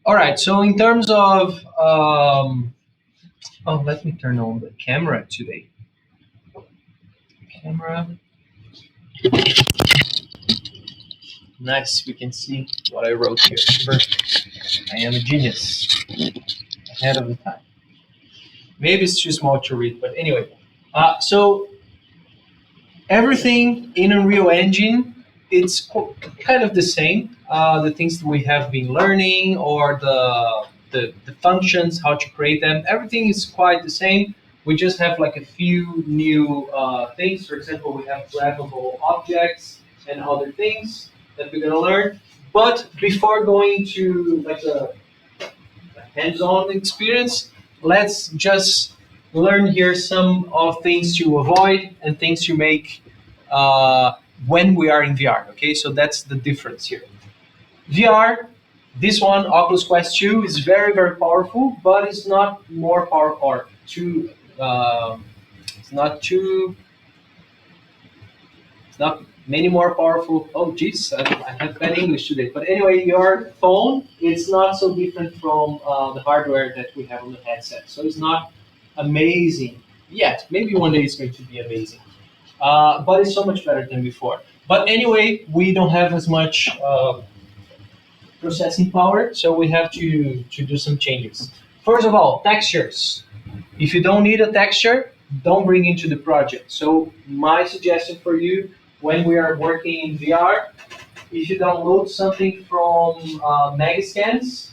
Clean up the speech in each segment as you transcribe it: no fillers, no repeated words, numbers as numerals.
All right. So in terms of, oh, let me turn on the camera today. Camera. Nice. We can see what I wrote here. Perfect. I am a genius. Ahead of the time. Maybe it's too small to read, but anyway. So everything in Unreal Engine, it's kind of the same. The things that we have been learning, or the functions, how to create them, everything is quite the same. We just have like a few new things. For example, we have grabbable objects and other things that we're gonna learn. But before going to like a hands-on experience, let's just learn here some of things to avoid and things to make uh, when we are in VR. Okay, so that's the difference here. VR, this one, Oculus Quest 2, is very, very powerful, but it's not more powerful or too. It's not too. It's not many more powerful. Oh, geez, I have bad English today. But anyway, your phone, it's not so different from the hardware that we have on the headset. So it's not amazing yet. Maybe one day it's going to be amazing. But it's so much better than before. But anyway, we don't have as much processing power, so we have to do some changes. First of all, textures. If you don't need a texture, don't bring into the project. So my suggestion for you, when we are working in VR, if you download something from Megascans,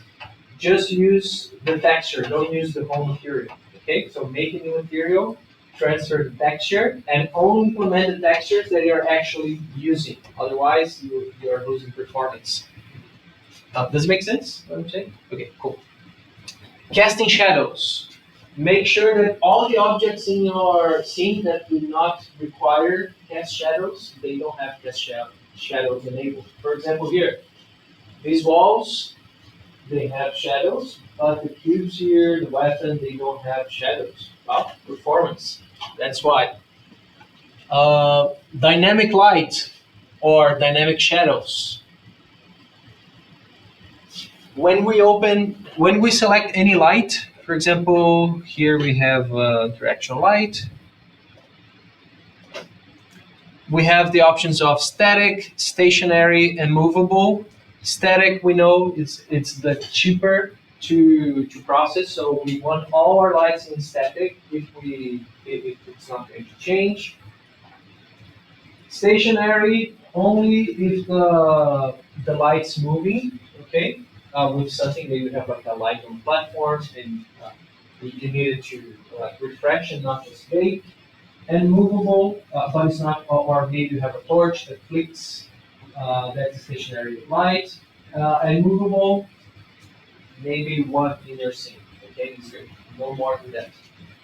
just use the texture. Don't use the whole material. Okay, so make a new material, transfer the texture, and only implement the textures that you're actually using. Otherwise, you are losing performance. Does it make sense? What I'm saying? Okay, cool. Casting shadows. Make sure that all the objects in your scene that do not require cast shadows, they don't have shadows enabled. For example, here, these walls, they have shadows, but the cubes here, the weapon, they don't have shadows. Wow, performance. That's why. Dynamic light or dynamic shadows. When we select any light, for example, here we have interaction light. We have the options of static, stationary, and movable. Static, we know it's the cheaper to process, so we want all our lights in static if it's not going to change. Stationary only if the light's moving, okay? With something that you have like a light on platforms and you need it to refresh and not just bake. And movable, but it's not, or maybe you have a torch that flicks, that's a stationary light. And movable, maybe one in your sink, okay? It's good. No more than that.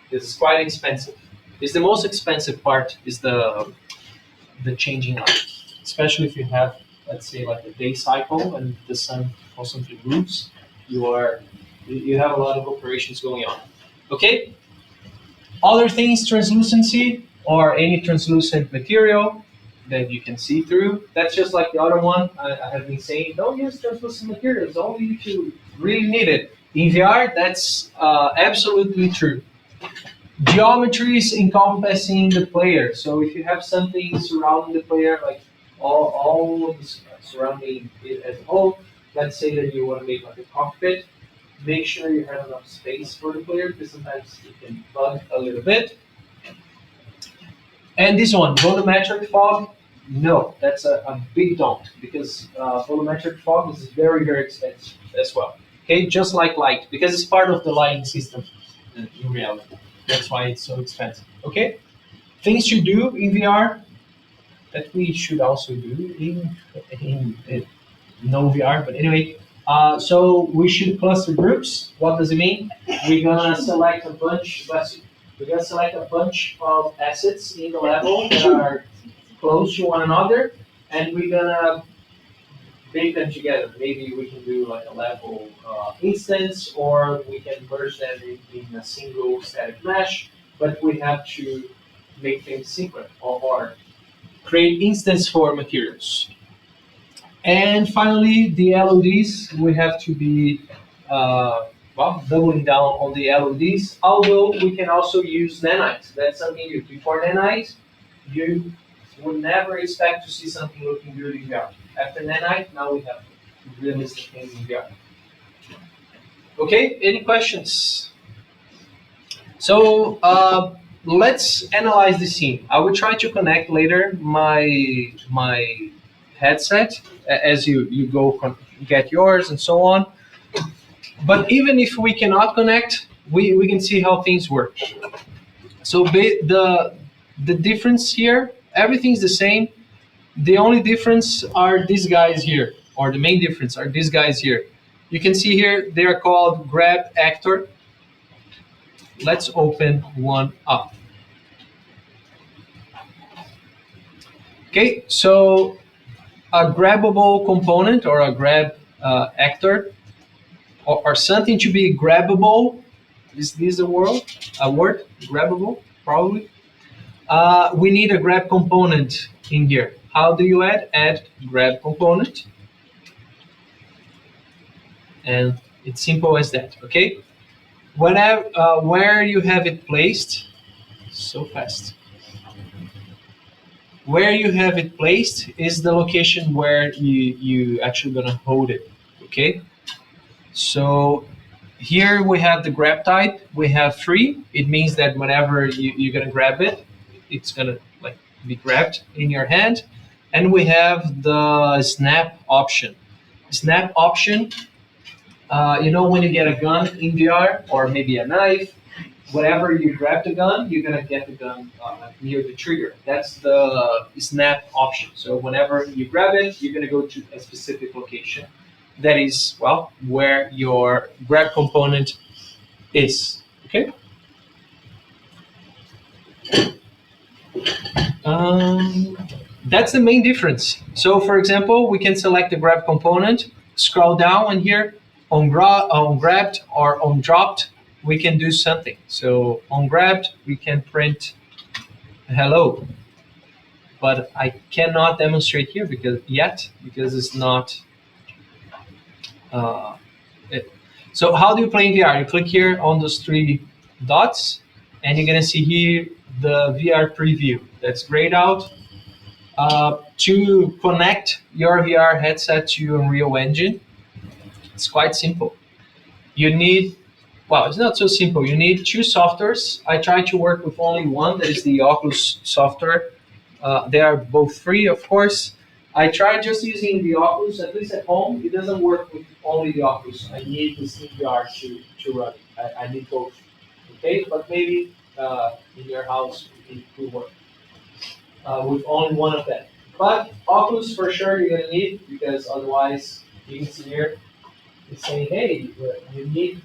This is quite expensive. It's the most expensive part is the changing light, especially if you have, let's say, like a day cycle and the sun constantly moves. You have a lot of operations going on. Okay. Other things, translucency or any translucent material that you can see through. That's just like the other one. I have been saying, don't use translucent materials only if you really need it. In VR, that's absolutely true. Geometries encompassing the player. So if you have something surrounding the player, like all surrounding it as a whole, let's say that you want to make like a cockpit, make sure you have enough space for the player because sometimes it can bug a little bit. And this one, volumetric fog, no, that's a big don't because volumetric fog is very, very expensive as well. Okay, just like light because it's part of the lighting system in reality. That's why it's so expensive. Okay, things to do in VR that we should also do in no VR. But anyway, so we should cluster groups. What does it mean? We're gonna select a bunch. We're gonna select a bunch of assets in the level that are close to one another, and we're gonna bring them together. Maybe we can do like a level instance, or we can merge them in a single static mesh. But we have to make things synchronous or create instance for materials. And finally, the LODs, we have to be well, doubling down on the LEDs, although we can also use nanites. That's something new. Before nanite, you would never expect to see something looking good in VR. After nanite, now we have realistic things in VR. Okay, any questions? So let's analyze the scene. I will try to connect later my headset as you go get yours and so on. But even if we cannot connect, we can see how things work. So the difference here, everything's the same. The only difference are these guys here, or the main difference are these guys here. You can see here they are called grab actor. Let's open one up. Okay, so a grabbable component or a grab actor, or something to be grabbable. Is this a word? Grabbable, probably. We need a grab component in here. How do you add? Add grab component. And it's simple as that, okay? Whenever, where you have it placed, so fast. Where you have it placed is the location where you actually gonna hold it, okay? So here we have the grab type. We have free. It means that whenever you're gonna grab it, it's gonna like be grabbed in your hand. And we have the snap option. Snap option, when you get a gun in VR or maybe a knife, whenever you grab the gun, you're gonna get the gun near the trigger. That's the snap option. So whenever you grab it, you're gonna go to a specific location. That is, well, where your grab component is. Okay. That's the main difference. So, for example, we can select the grab component, scroll down, and here on grabbed or on dropped, we can do something. So on grabbed, we can print hello, but I cannot demonstrate here because it's not. It. So how do you play in VR? You click here on those three dots, and you're gonna see here the VR preview. That's grayed out. To connect your VR headset to Unreal Engine, it's quite simple. You need, well, it's not so simple. You need two softwares. I try to work with only one, that is the Oculus software. They are both free, of course. I tried just using the Oculus, at least at home. It doesn't work with only the Oculus. I need the Steam VR to run. I need both. Okay, but maybe in your house it could work with only one of them. But Oculus for sure you're gonna need, because otherwise you can see here it's saying, hey, you need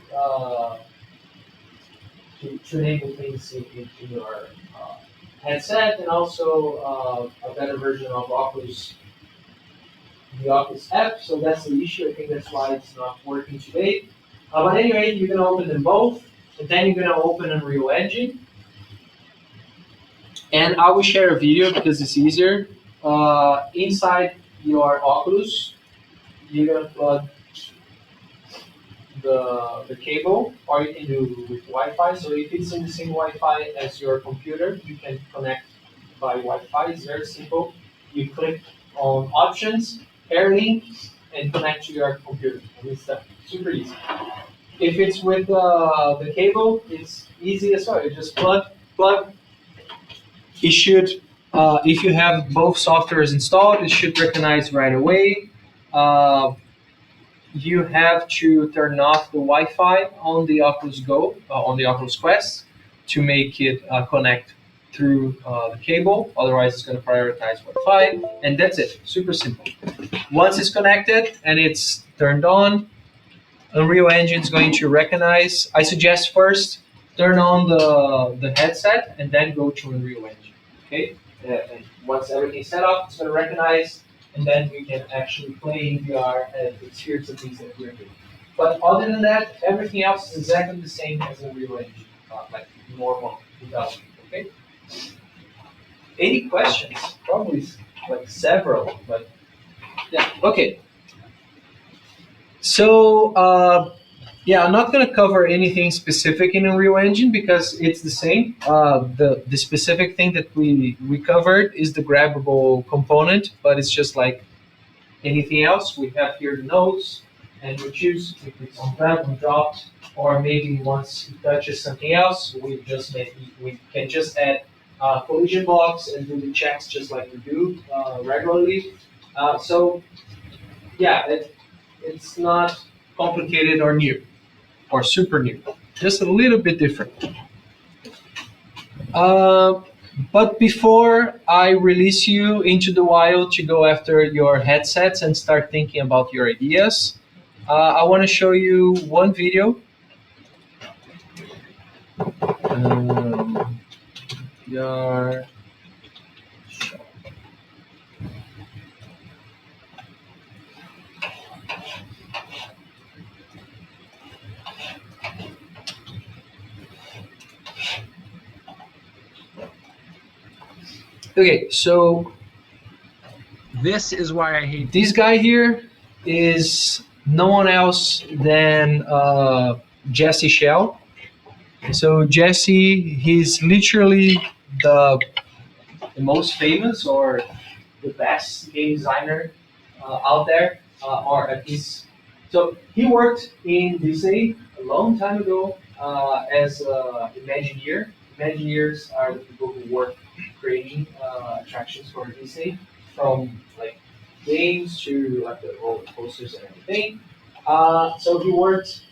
to enable things in your headset, and also a better version of Oculus, the Oculus app. So that's the issue. I think that's why it's not working today. But anyway, you're gonna open them both, and then you're gonna open Unreal Engine. And I will share a video because it's easier. Inside your Oculus, you're gonna plug the cable, or you can do with Wi-Fi. So if it's in the same Wi-Fi as your computer, you can connect by Wi-Fi. It's very simple. You click on Options, AirLink, and connect to your computer. And it's super easy. If it's with the cable, it's easy as well. You just plug. It should, if you have both softwares installed, it should recognize right away. You have to turn off the Wi-Fi on the Oculus Go, on the Oculus Quest, to make it connect through the cable. Otherwise, it's going to prioritize Wi-Fi, and that's it. Super simple. Once it's connected and it's turned on, Unreal Engine is going to recognize. I suggest first turn on the headset and then go to Unreal Engine. Okay. And once everything's set up, it's going to recognize, and then we can actually play in VR and experience the things that we're doing. But other than that, everything else is exactly the same as Unreal Engine, like normal development. Okay. Any questions? Probably like several, but yeah. Okay. So Yeah, I'm not going to cover anything specific in Unreal Engine because it's the same. The specific thing that we covered is the grabbable component, but it's just like anything else. We have here the nodes, and we choose if it's on drag and drop, or maybe once it touches something else, we can just add collision blocks and do the checks just like we do regularly. So yeah, it's not complicated or new or super new, just a little bit different. Uh, but before I release you into the wild to go after your headsets and start thinking about your ideas, I want to show you one video. Um, your- okay, so This is why I hate this guy here is no one else than Jesse Shell. So Jesse, he's literally the the most famous or the best game designer out there, or at least. So he worked in Disney a long time ago as an Imagineer. Imagineers are the people who work creating attractions for Disney, from like games to like the roller coasters and everything. So he worked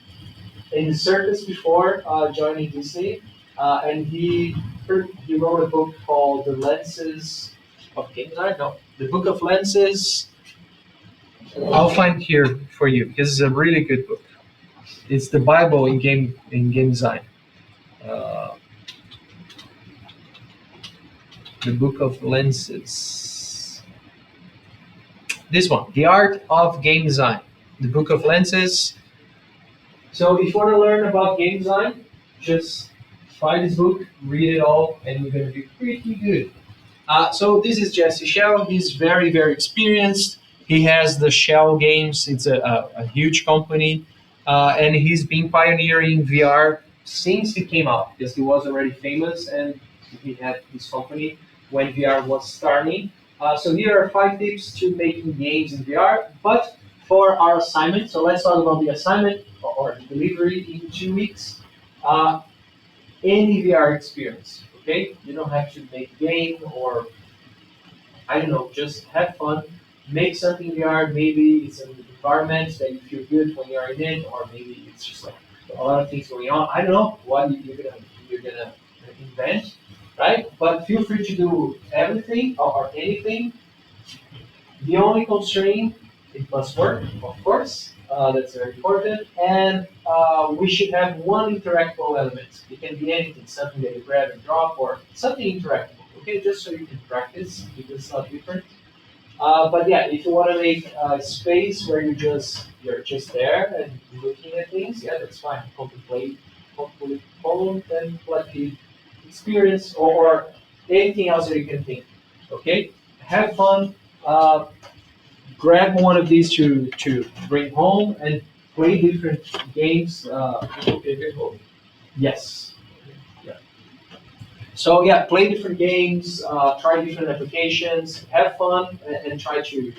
in the circus before joining Disney, and he wrote a book called The Lenses of Game Design. No, The Book of Lenses. I'll find here for you because it's a really good book. It's the Bible in game design. Uh, the Book of Lenses. This one, The Art of Game Design. The Book of Lenses. So if you want to learn about game design, just buy this book, read it all, and you're going to be pretty good. So this is Jesse Shell. He's very, very experienced. He has the Shell Games. It's a huge company, and he's been pioneering VR since it came out because he was already famous and he had his company when VR was starting. So here are 5 tips to making games in VR. But for our assignment, so let's talk about the assignment or the delivery in 2 weeks. Uh, any VR experience. Okay, you don't have to make a game or I don't know, just have fun, make something VR. Maybe it's an environment that you feel good when you're in it, or maybe it's just like a lot of things going on. I don't know what you're gonna invent, right? But feel free to do everything or anything. The only constraint, it must work, of course. That's very important. And we should have one interactable element. It can be anything, something that you grab and drop, or something interactable. Okay, just so you can practice because it's not different. But yeah, if you want to make a space where you're just there and looking at things, yeah, that's fine. Contemplative experience or anything else that you can think. Okay, have fun. Uh, Grab one of these to bring home and play different games. Yes. Yeah. So yeah, play different games, try different applications, have fun, and try to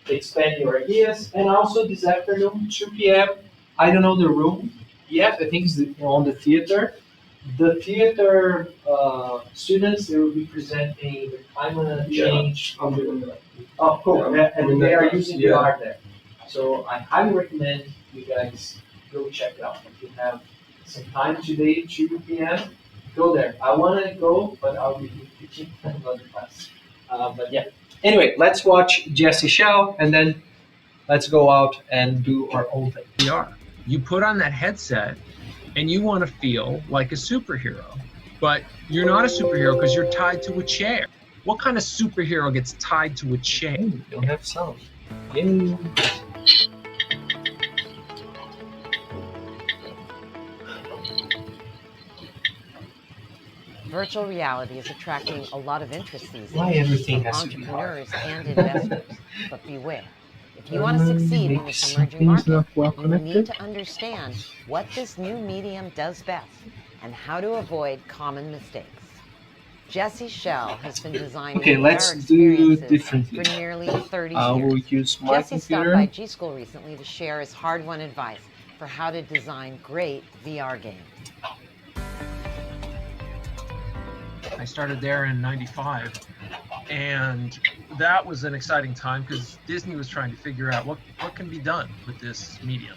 expand your ideas. And also this afternoon, 2 p.m. I don't know the room yet. I think it's on the theater. The theater students they will be presenting the climate change. Oh, cool. Yeah. And they are using Yeah. VR there. So I highly recommend you guys go check it out. If you have some time today, 2 p.m., go there. I want to go, but I'll be teaching another class. But yeah. Anyway, let's watch Jesse Shao, and then let's go out and do our own thing. VR. You put on that headset and you want to feel like a superhero, but you're not a superhero because you're tied to a chair. What kind of superhero gets tied to a chair? Hey, you don't have sound. Yay. Virtual reality is attracting a lot of interest these days Why everything from has to be hard? entrepreneurs and investors. But beware, If you want to succeed in this emerging Things market, not well you will need connected. to understand what this new medium does best and how to avoid common mistakes. Jesse Shell has been designing Okay, VR let's do experiences differently. for nearly 30 I will years. use my Jesse stopped by computer. G School recently to share his hard-won advice for how to design great VR games. I started there in '95, and that was an exciting time because Disney was trying to figure out what can be done with this medium.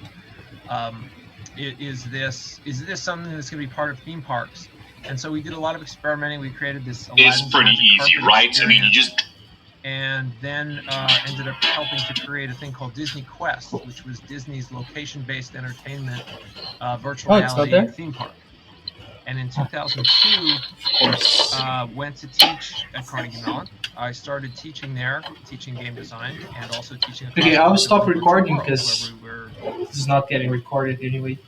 Is this something that's going to be part of theme parks? And so we did a lot of experimenting. We created this Aladdin's It's pretty Magic easy, Carpet right? I mean, you experience, just and then ended up helping to create a thing called Disney Quest, which was Disney's location-based entertainment virtual Oh, it's not reality there? theme park. And in 2002, Of course. went to teach at Carnegie Mellon. I started teaching there, teaching game design, and also teaching a class Okay, I will called stop Building Virtual recording Worlds, because where we were this is not getting recorded anyway.